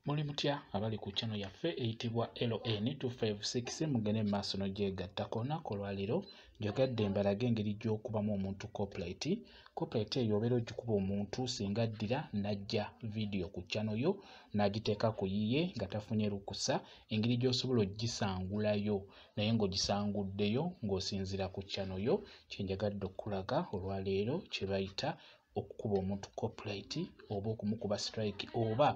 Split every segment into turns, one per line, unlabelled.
Muli mutya abali ku channel yaffe eyitibwa LN256 mugende maaso n'ogyegattako nako olwaleero njogadde mbalage engeri gy'okubamu omuntu copyright. Copyright eyo obeera ogikuba omuntu singa addira n'ajja video ku channel yo n'agiteeka ku yiye nga tafunye lukusa, engeri gy'osobola ogisangulayo naye ng'ogisanguddeyo ng'osinziira ku channel yo. Kyenjagadde okulaga olwaleero kye bayita okukuba omuntu copyright oba okumukuba strike oba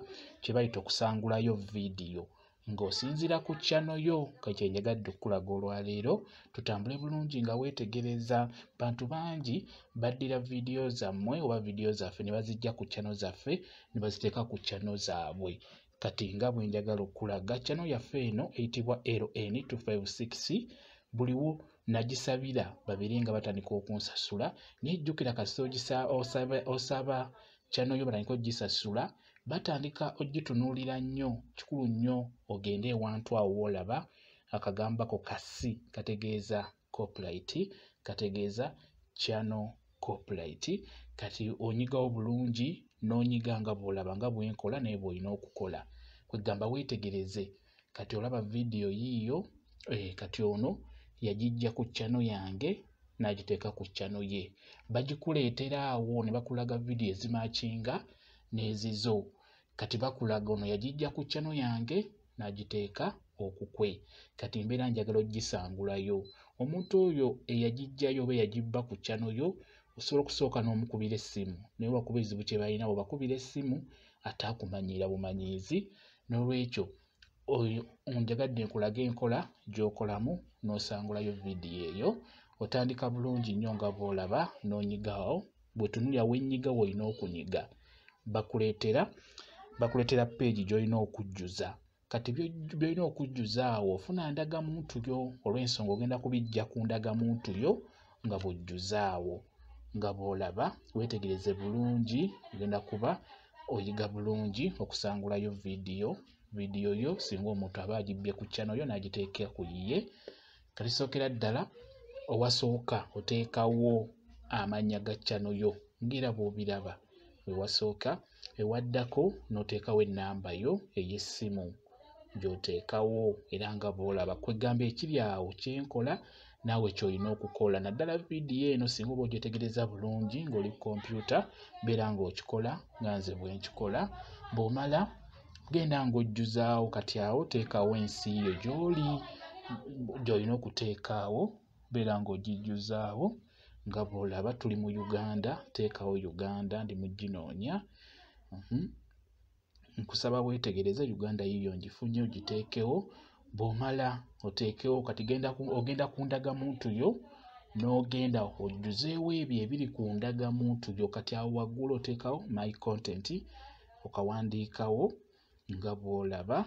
kye bayita okusangulayo video ng'osinziira ku channel yo. Kyenjagadde okulaga olwaleero tutambule bulungi nga weetegereza. Bantu bangi baddira video zammwe oba video zaffe ne bazijja ku channel zaffe ne baziteeka ku channel zaabwe. Kati nga bwe njagala okulaga channel yaffe eno eyitibwa LN256 buliwo nagisabira babiri nga batandika okunsasula naye jjukira kasita osaba channel yo batandika ogisasula batandika ogitunuulira nnyo. Kikulu nnyo ogende ewantu awo woolaba akagambako kasi kategeeza copyright, kategeeza channel copyright. Kati onyigawo bulungi n'onyiga nga bw'olaba nga bwenkola naye bw'olina okukola. Kwegamba weetegereze. Kati olaba video yiiyo kati ono yagijja ku channel yange n'agiteeka ku channel ye. Bagikuleetera awo ne bakulaga video ezimakinga n'ezizo. Kati bakulaga ono yagijja ku channel yange n'agiteeka okukwe. Kati mbeera njagala ogisangulayo. Omuntu oyo eyagijjayo oba eyagibba ku channel yo osobola okusooka n'omukubira essimu naye wakuba ezibu kye balina bw'obakubira essimu ataakumanyiira bumanyiizi. N'olwekyo oyo onjagadde nkulaga enkola gy'okolamu n'osangulayo video eyo. Otandika bulungi nnyo nga bw'olaba n'onyigawo. Bw'otunulira wenyiga w'olina okunyiga. Bakuleetera page gy'olina okujjuza. Kati by'olina okujjuza awo ofuna ndagamuntu yo olw'ensonga ogenda kubijja ku ndagamuntu yo nga bw'ojjuza awo. Nga bw'olaba weetegereze bulungi ogenda kuba oyiga bulungi okusangulayo video yo singa omuntu aba agibbye ku channel yo n'agiteeka ku yiye. Kati sookera ddala owasooka oteekawo amannya ga channel yo ng'era bw'obiraba. Ewasooka ewaddako n'oteekawo ennamba yo ey'essimu gy'oteekawo era nga bw'olaba. Kwegamba ekiri awo kyenkola naawe ky'olina okukola. Naddala video eno singa oba ogyetegereza bulungi ng'oli ku kompyuta beera ng'okikola nga nze bwe nkikola. Bw'omala genda ng'ojjuzaawo. Kati awo teekawo ensi yo gy'olina okuteekaawo beera ng'ogijjuzaawo nga bw'olaba. Tuli mu Uganda, teekawo Uganda ndi mu ginoonya. Nkusaba weetegereze Uganda yiyo ngifunye ogiteekewo. Bw'omala oteekewo kati ogenda ku ndagamuntu yo n'ogenda ojjuzeewo ebyo ebiri ku ndagamuntu yo. Kati awo waggulu oteekawo my content okawandiikawo nga bw'olaba.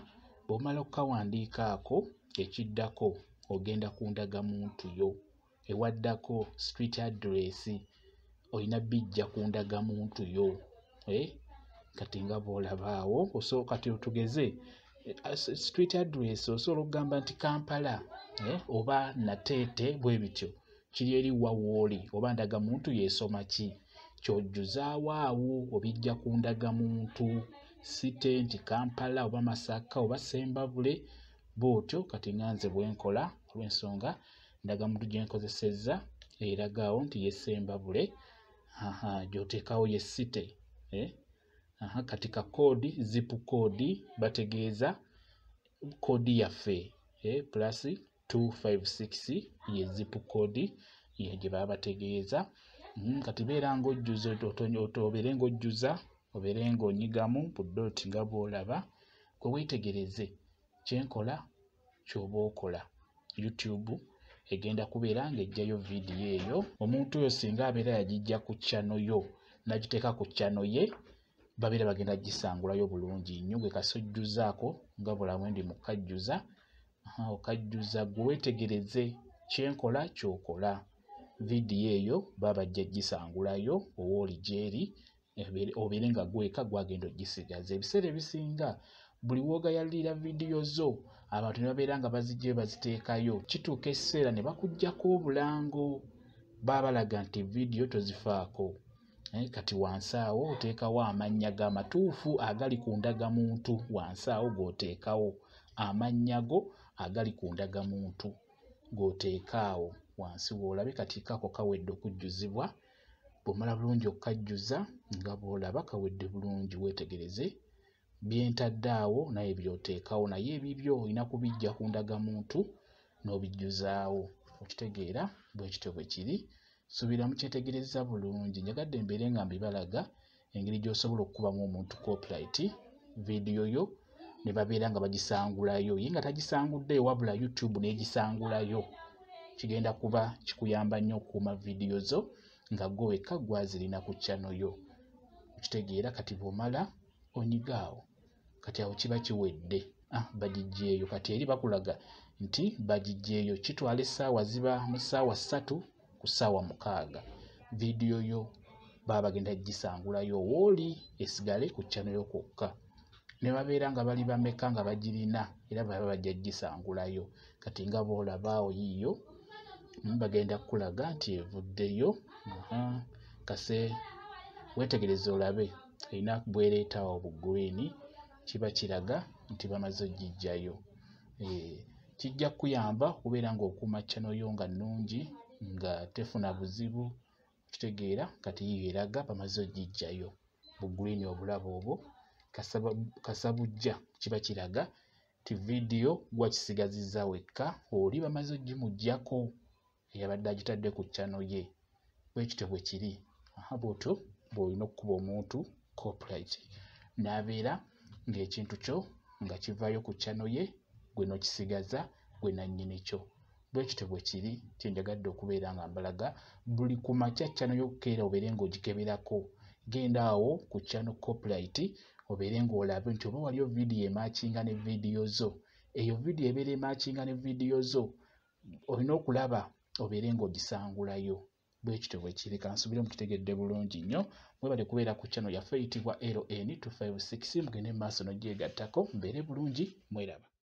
Bw'omala okukawandiika ako ekiddako ogenda ku ndagamuntu yo. Ewaddako street address olina bijja ku ndagamuntu yo. Kati nga bw'olaba awo kati otugeze street address osobola okugamba nti Kampala oba Nateete bwe bityo kiri eri wawooli oba ndagamuntu yeesoma ki. Ky'ojjuzaawo awo obijja ku ndagamuntu site nti Kampala oba Masaka oba Sembabule bw'otyo. Kati nga nze bwenkola olw'ensonga ndagamuntu gye nkozesezza eragaawo nti ye Sembabule gy'oteekawo ye site. Kati ka koodi zip koodi bategeeza koodi yaffe +256 ye zip koodi ye gye baba bategeeza. Kati beera ng'ojjuza obeere ng'ojjuza obeere ng'onyigamu buddoti nga bw'olaba. Kwe weetegereze kyenkola ky'oba okola. YouTube egenda kubeera ng'ejjayo video eyo. Omuntu oyo singa abeera yagijja ku channel yo n'agiteeka ku channel ye babeera bagenda gisangulayo bulungi nnyo. Gwe kasi ojjuzaako nga bw'olaba ndi mu kajjuza. Okajjuza gwe weetegereze kyenkola ky'okola. Video eyo baba bajja gisangulayo owooli gy'eri obeere nga gweka gwagenda ogisigaza. Ebiseera ebisinga buli woogayalira video zo abantu ne babeera nga bazijja baziteekayo. Kituuka ekiseera ne bakuggyako obulango baba balaga nti video tozifaako. Kati wansi awo oteekawo amannya g'amatuufu agali ku ndagamuntu. Wansi awo g'oteekawo amannya go agali ku ndagamuntu g'oteeka awo wansi w'olabe kati kaako kawedde okujjuzibwa. Bw'omala bulungi okukajjuza nga bw'olaba kawedde bulungi, weetegereze byentadde awo naye by'oteekawo, naye ebibyo olina kubiggya ku ndagamuntu n'obijjuzaawo. Okitegeera bwe kityo bwe kiri. Suubira mukyetegereza bulungi. Njagadde mbeere nga mbibalaga engeri gy'osobola okukubamu omuntu copyright vidiyo yo ne babeera nga bagisangulayo, ye nga tagisanguddeyo wabula YouTube n'egisangulayo. Kigenda kuba kikuyamba nnyo okukuuma vidiyo zo nga gwe wekka gwazirina ku channel yo. Okitegeera kati bw'omala onyigaawo kati awo kiba kiwedde. Bagiggyeeyo kati eri bakulaga nti bagiggyeeyo, kitwala essaawa ziba mu ssaawa 3 ku ssaawa 6. Vidiyo yo baba bagenda gisangulayo wooli esigale ku channel yo kwokka. Ne babeera nga bali bameka nga bagirina era baba bajja gisangulayo. Kati nga bw'olabaawo yiiyo bagenda kukulaga nti evuddeyo. Kase weetegereze olabe erina bwereetawo buguliini, kiba kiraga nti bamaze ogiggyayo. Kijja kukuyamba okubeera ng'okuuma channel yo nga nnungi nga tefuna buzibu. Kitegeera kati yiiyo eraga bamaze ogiggyayo. Buguliini obulaba obwo kasabujja kiba kiraga nti vidiyo gwakisigazizza wekka, oli bamaze ogimuggyako eyabadde agitadde ku channel ye. Bwe kityo bwe kiri. Bw'otyo bw'olina okukuba omuntu copyright n'abeera ng'ekintu kyo nga kivaayo ku channel ye, gwe n'okisigaza gwe nannyini kyo. Bwe kityo bwe kiri. Kyenjagadde okubeera nga mbalaga buli ku makya channel y'okukeera obeere ng'ogikeberako. Genda awo ku channel copyright obeere ng'olabe nti oba waliyo vidiyo emaakinga ne vidiyo zo. Eyo vidiyo ebeera emaakinga ne vidiyo zo olina okulaba obeere ng'ogisangulayo. Bwe kityo bwe kiri. Kansuubire mukitegedde bulungi nnyo. Mwebale kubeera ku channel yaffe eyitibwa LN256. Mugende mu maaso n'ogyegattako. Mbeere bulungi, mweraba.